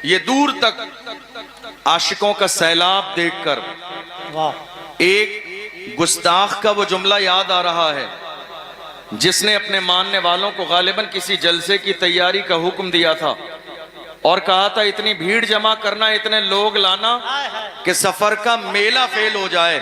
ये दूर तक आशिकों का सैलाब देखकर एक गुस्ताख का वो जुमला याद आ रहा है जिसने अपने मानने वालों को गालिबन किसी जलसे की तैयारी का हुक्म दिया था और कहा था इतनी भीड़ जमा करना, इतने लोग लाना कि सफर का मेला फेल हो जाए।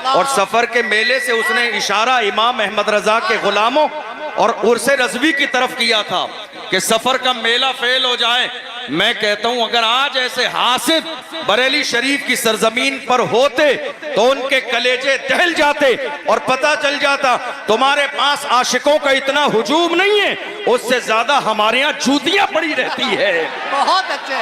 और सफर के मेले से उसने इशारा इमाम अहमद रजा के गुलामों और उर्से रज़वी की तरफ किया था कि सफर का मेला फेल हो जाए। मैं कहता हूं अगर आज ऐसे हासिद बरेली शरीफ की सरजमीन पर होते तो उनके कलेजे दहल जाते और पता चल जाता तुम्हारे पास आशिकों का इतना हुजूम नहीं है, उससे ज्यादा हमारे यहाँ जूतियां पड़ी रहती है। बहुत अच्छे।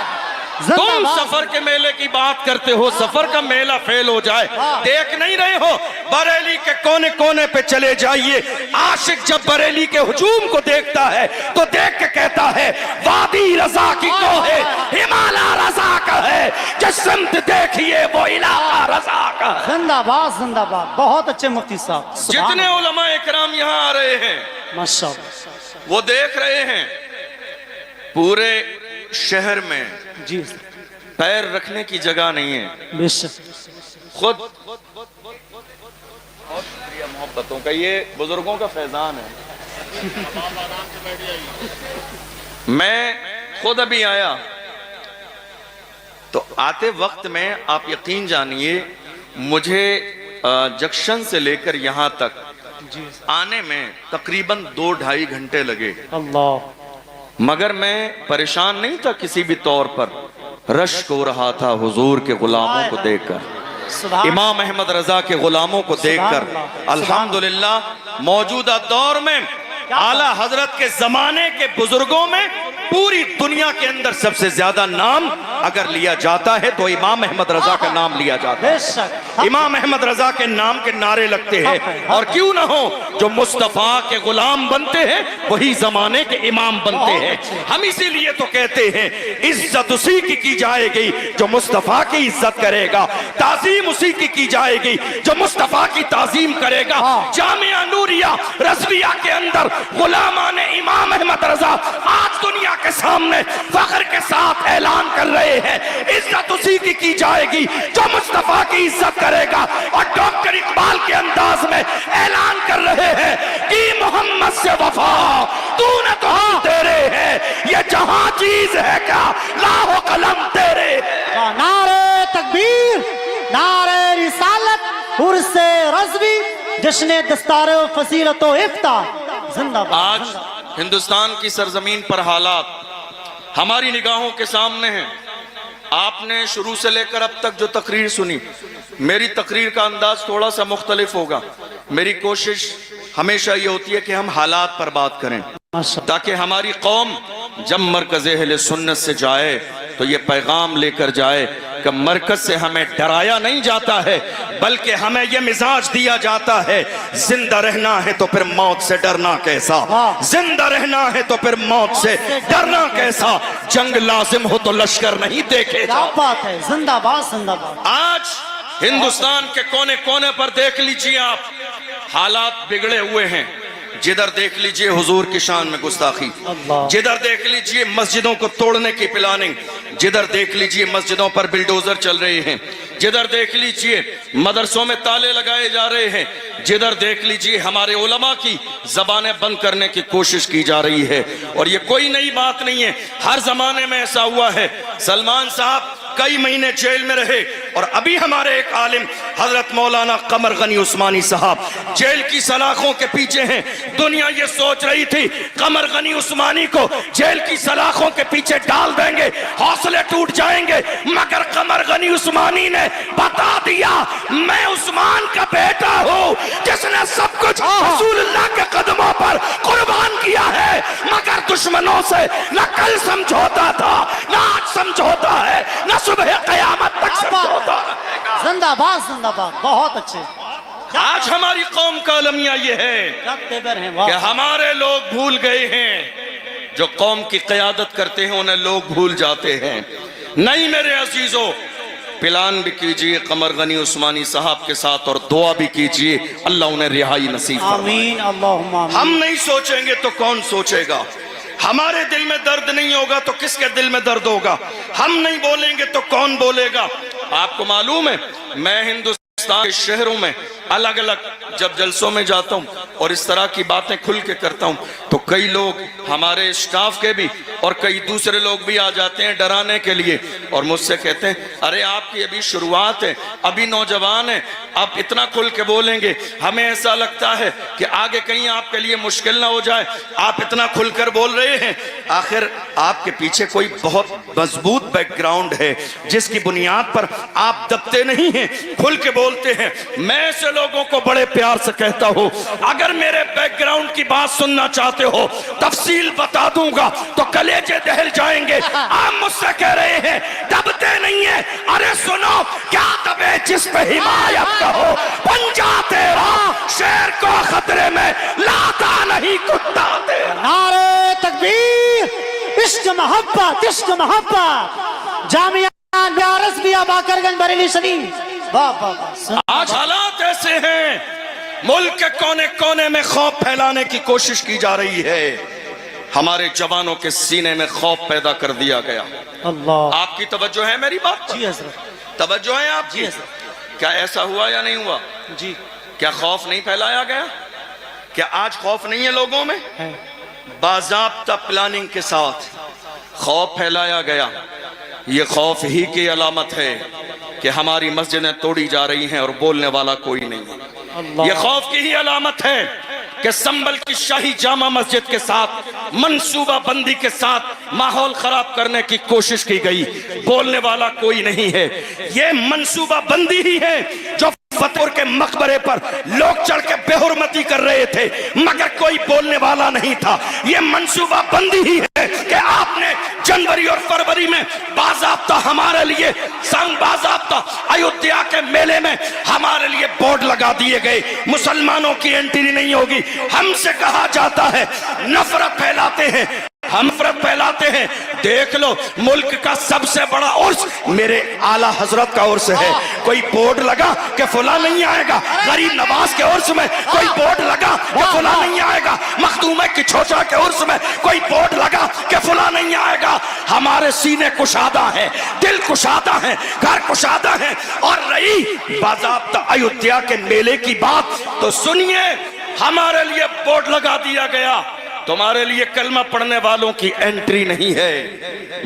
तुम सफर के मेले की बात करते हो, सफर का मेला फेल हो जाए, देख नहीं रहे हो? बरेली के कोने कोने पे चले जाइए, आशिक जब बरेली के हुजूम को देखता है तो देख के कहता है वादी रजा की को है, हिमालय रजा का है, जसमत देखिए वो इलाका रजा का है। जिंदाबाद जिंदाबाद। बहुत अच्छे मुफ्ती साहब। जितने उलमा इकराम यहाँ आ रहे हैं माशाअल्लाह, वो देख रहे हैं पूरे शहर में जी पैर रखने की जगह नहीं है। बेशक। खुद बहुत शुक्रिया मोहब्बतों का, ये बुजुर्गों का फैजान है। मैं खुद अभी आया तो आते वक्त में आप यकीन जानिए मुझे जंक्शन से लेकर यहां तक आने में तकरीबन 2-2.5 घंटे लगे। अल्लाह। मगर मैं परेशान नहीं था किसी भी तौर पर, रश्क हो रहा था हुजूर के गुलामों को देखकर, इमाम अहमद रजा के गुलामों को देखकर। अल्हम्दुलिल्लाह मौजूदा दौर में आला हजरत के जमाने के बुजुर्गों में पूरी दुनिया के अंदर सबसे ज्यादा नाम अगर लिया जाता है तो इमाम अहमद रजा का नाम लिया जाता है। इमाम अहमद रजा के नाम के नारे लगते हैं, और क्यों ना हो, जो मुस्तफा के गुलाम बनते हैं वही जमाने के इमाम बनते हैं। हम इसीलिए तो कहते हैं इज्जत उसी की जाएगी जो मुस्तफा की इज्जत करेगा, ताजीम उसी की जाएगी जो मुस्तफा की ताजीम करेगा। जामिया नूरिया रज़विया के अंदर गुलामान इमाम अहमद रजा आज दुनिया के सामने फख्र के साथ ऐलान कर रहे हैं इज्जत उसी की जाएगी जो मुस्तफा की इज्जत करेगा। और डॉक्टर इकबाल के अंदाज में ऐलान कर रहे हैं कि मोहम्मद से वफा तूने तो हम तेरे हैं, ये जहां चीज है क्या लाहो कलम तेरे। नारे तकबीर, नारे रिसालत, उर्से रज़वी, जश्न दस्तारे फसीलत व इफ्तार। जिंदाबाद। आज हिंदुस्तान की सरजमीन पर हालात हमारी निगाहों के सामने हैं। आपने शुरू से लेकर अब तक जो तकरीर सुनी, मेरी तकरीर का अंदाज थोड़ा सा मुख्तलिफ होगा। मेरी कोशिश हमेशा ये होती है कि हम हालात पर बात करें ताकि हमारी कौम जब मरकज़ अहले सुन्नत से जाए तो ये पैगाम लेकर जाए कि मरकज से हमें डराया नहीं जाता है, बल्कि हमें यह मिजाज दिया जाता है जिंदा रहना है तो फिर मौत से डरना कैसा, जिंदा रहना है तो फिर मौत से डरना कैसा, जंग लाजिम हो तो लश्कर नहीं देखे। क्या बात है। जिंदाबाद जिंदाबाद। आज हिंदुस्तान के कोने कोने पर देख लीजिए आप, हालात बिगड़े हुए हैं। जिधर देख लीजिए हुजूर की शान में गुस्ताखी, जिधर देख लीजिए मस्जिदों को तोड़ने की प्लानिंग, जिधर देख लीजिए मस्जिदों पर बिल्डोजर चल रहे हैं, जिधर देख लीजिए मदरसों में ताले लगाए जा रहे हैं, जिधर देख लीजिए हमारे उलमा की जबानें बंद करने की कोशिश की जा रही है। और ये कोई नई बात नहीं है, हर जमाने में ऐसा हुआ है। सलमान साहब कई महीने जेल में रहे और अभी हमारे एक आलिम हजरत मौलाना कमर गनी उस्मानी साहब जेल की सलाखों के पीछे हैं। दुनिया ये सोच रही थी कमर गनी उस्मानी को जेल की सलाखों के पीछे डाल देंगे, हौसले टूट जाएंगे, मगर कमर गनी उस्मानी ने बता दिया मैं उस्मान का बेटा हूँ जिसने सब कुछ रसूलुल्लाह के कदमों पर कुर्बान किया है। मगर दुश्मनों से न कल समझौता था, न आज समझौता है, न सुबह कयामत तक समझौता। जिंदाबाद जिंदाबाद। बहुत अच्छे। आज हमारी कौम का अलमिया ये है कि हमारे लोग भूल गए हैं, जो कौम की क़यादत करते हैं उन्हें लोग भूल जाते हैं। नहीं मेरे अजीजों, प्लान भी कीजिए कमर गनी उस्मानी साहब के साथ और दुआ भी कीजिए अल्लाह उन्हें रिहाई नसीब फरमाए। आमीन अल्लाहुम्मा आमीन। हम नहीं सोचेंगे तो कौन सोचेगा? हमारे दिल में दर्द नहीं होगा तो किसके दिल में दर्द होगा? हम नहीं बोलेंगे तो कौन बोलेगा? आपको मालूम है, मैं हिंदुस्तान के शहरों में अलग अलग जब जलसों में जाता हूं और इस तरह की बातें खुल के करता हूं तो कई लोग हमारे स्टाफ के भी और कई दूसरे लोग भी आ जाते हैं डराने के लिए और मुझसे कहते हैं, अरे आपकी अभी शुरुआत है, अभी नौजवान है, आप इतना खुल के बोलेंगे, हमें ऐसा लगता है कि आगे कहीं आपके लिए मुश्किल ना हो जाए, आप इतना खुलकर बोल रहे हैं। आखिर आपके पीछे कोई बहुत मजबूत बैकग्राउंड है जिसकी बुनियाद पर आप दबते नहीं हैं, खुल के बोलते हैं। मैं ऐसे लोगों को बड़े प्यार से कहता हूं, अगर मेरे बैकग्राउंड की बात सुनना चाहते हो, तफसील बता दूंगा तो कलेजे दहल जाएंगे। आप मुझसे कह रहे हैं दबते नहीं है, अरे सुनो, क्या दबे जिस पे हिमायत कहो, पंजा तेरा शेर को खतरे में लाता नहीं कुत्ता तेरा। नारे तकबीर, इश्क मोहब्बत, इश्क मोहब्बत। जामिया रज़विया बाकरगंज बरेली शरीफ। वाह वाह वाह। आज हालात ऐसे हैं, मुल्क के कोने कोने में खौफ फैलाने की कोशिश की जा रही है। हमारे जवानों के सीने में खौफ पैदा कर दिया गया। अल्लाह, आपकी तवज्जो है मेरी बात पर? जी हज़रत, तवज्जो है आपकी? जी हज़रत। क्या ऐसा हुआ या नहीं हुआ? जी। क्या खौफ नहीं फैलाया गया? क्या आज खौफ नहीं है लोगों में? है। बाज़ाब्ता प्लानिंग के साथ खौफ फैलाया गया। ये खौफ ही की अलामत है कि हमारी मस्जिदें तोड़ी जा रही हैं और बोलने वाला कोई नहीं है। अल्लाह। ये खौफ की ही अलामत है कि संभल की शाही जामा मस्जिद के साथ मंसूबा बंदी के साथ माहौल खराब करने की कोशिश की गई, बोलने वाला कोई नहीं है। ये मंसूबा बंदी ही है जो फतेहपुर के मकबरे पर लोग चढ़ के बेहुरमती कर रहे थे मगर कोई बोलने वाला नहीं था। ये मंसूबा बंदी ही है कि आपने जनवरी और फरवरी में बाज़ाब्ता हमारे लिए संग बाज़ाब्ता अयोध्या के मेले में हमारे लिए बोर्ड लगा दिए गए, मुसलमानों की एंट्री नहीं होगी। हमसे कहा जाता है नफरत फैलाते हैं, हम नफरत फैलाते हैं। देख लो, मुल्क का सबसे बड़ा उर्स मेरे आला हजरत का उर्स है। कोई बोर्ड लगा कि फुला नहीं आएगा? गरीब नवाज के उर्स में कोई बोर्ड लगा कि फुला नहीं आएगा? मखदूम की छोटा के उर्स में कोई बोर्ड लगा कि फुला नहीं आएगा? हमारे सीने कुशादा है, दिल कुशादा है, घर कुशादा है। और रही बाज़ाब्ता अयोध्या के मेले की बात, तो सुनिए, हमारे लिए बोर्ड लगा दिया गया, तुम्हारे लिए कलमा पढ़ने वालों की एंट्री नहीं है,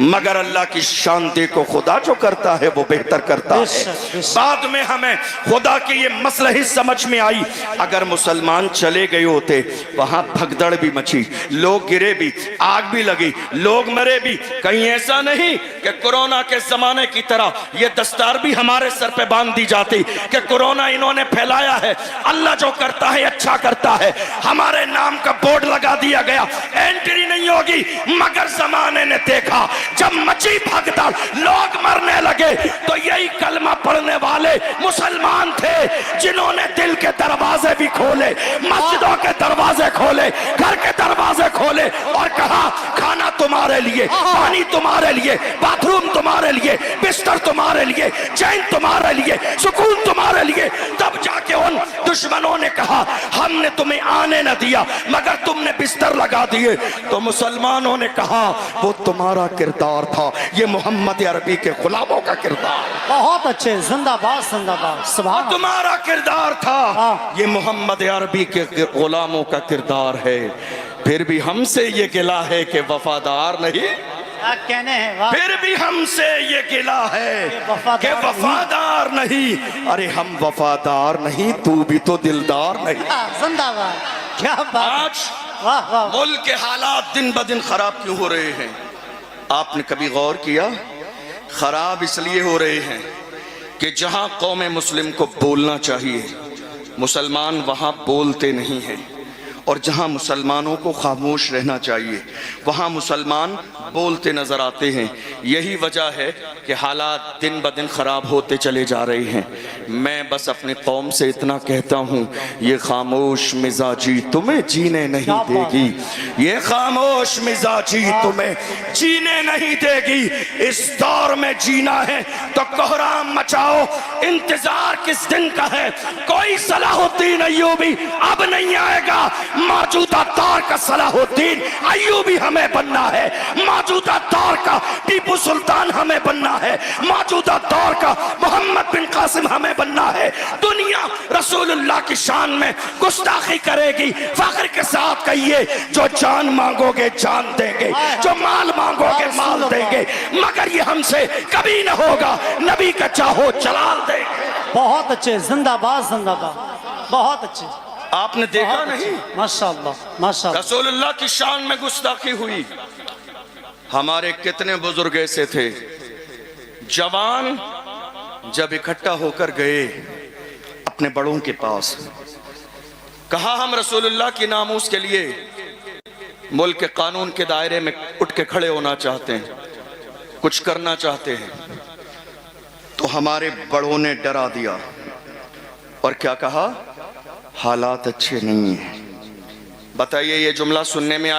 मगर अल्लाह की शान देखो, खुदा जो करता है वो बेहतर करता है। बाद में हमें खुदा की ये मसलही समझ में आई, अगर मुसलमान चले गए होते, वहां भगदड़ भी मची, लोग गिरे भी, आग भी लगी, लोग मरे भी। कहीं ऐसा नहीं कि कोरोना के जमाने की तरह ये दस्तार भी हमारे सर पे बांध दी जाती कि कोरोना इन्होंने फैलाया है। अल्लाह जो करता है अच्छा करता है। हमारे नाम का बोर्ड लगा दिया गया, एंट्री नहीं होगी, मगर जमाने ने देखा जब मची भगदड़, लोग मरने लगे, तो यही कलमा पढ़ने वाले मुसलमान थे जिन्होंने दिल के दरवाजे भी खोले, मस्जिदों के दरवाजे खोले, घर के दरवाजे खोले और कहा खाना तुम्हारे लिए, पानी तुम्हारे लिए, बाथरूम तुम्हारे लिए, बिस्तर तुम्हारे लिए, चैन तुम्हारे लिए, सुकून तुम्हारे लिए। तब जाके उन दुश्मनों ने कहा हमने तुम्हें आने न दिया मगर तुमने बिस्तर लगा दिए। तो मुसलमानों ने कहा वो तुम्हारा किरदार था, ये मोहम्मद अरबी के गुलामों का किरदार। बहुत अच्छे, जिंदाबाद जिंदाबाद। सुभान तुम्हारा किरदार था, ये मोहम्मद अरबी के गुलामों का किरदार है। फिर भी हमसे ये गिला है कि वफादार नहीं, क्या कहने हैं, वाह। फिर भी हमसे ये गिला है कि वफादार नहीं। अरे हम वफादार नहीं, तू भी तो दिलदार नहीं। जिंदाबाद, क्या बात। आज वाह वाह। मुल्क के हालात दिन ब दिन खराब क्यों हो रहे हैं? आपने कभी गौर किया? खराब इसलिए हो रहे हैं कि जहां कौम मुस्लिम को बोलना चाहिए, मुसलमान वहां बोलते नहीं हैं, और जहां मुसलमानों को खामोश रहना चाहिए वहां मुसलमान बोलते नजर आते हैं। यही वजह है कि हालात दिन ब दिन खराब होते चले जा रहे हैं। मैं बस अपनी कौम से इतना कहता हूँ, ये खामोश मिजाजी तुम्हें जीने नहीं क्या बात देगी, ये खामोश मिजाजी तुम्हें जीने नहीं देगी। इस दौर में जीना है तो कोहराम मचाओ, इंतजार किस दिन का है, कोई सलाहुद्दीन अय्यूबी अब नहीं आएगा। मौजूदा दौर का सलाहुद्दीन अय्यूबी हमें बनना है, मौजूदा दौर का टीपू सुल्तान हमें बनना है, मौजूदा दौर का मोहम्मद बिन कासिम हमें बनना है। दुनिया रसूलुल्लाह की शान में गुस्ताखी करेगी, फख्र के साथ कहिए, जो जान मांगोगे जान देंगे, जो माल मांगोगे माल देंगे, मगर ये हमसे कभी न होगा, नबी का चाहो जलाल देंगे। बहुत अच्छे, जिंदाबाद जिंदाबाद, बहुत अच्छे। आपने देखा नहीं, माशाअल्लाह माशाअल्लाह, रसूलुल्लाह की शान में गुस्ताखी हुई। हमारे कितने बुजुर्ग ऐसे थे, जवान जब इकट्ठा होकर गए अपने बड़ों के पास, कहा हम रसूलुल्लाह की नामूस के लिए मुल्क के कानून के दायरे में उठ के खड़े होना चाहते हैं, कुछ करना चाहते हैं। तो हमारे बड़ों ने डरा दिया और क्या कहा, हालात अच्छे नहीं है। बताइए, ये जुमला सुनने में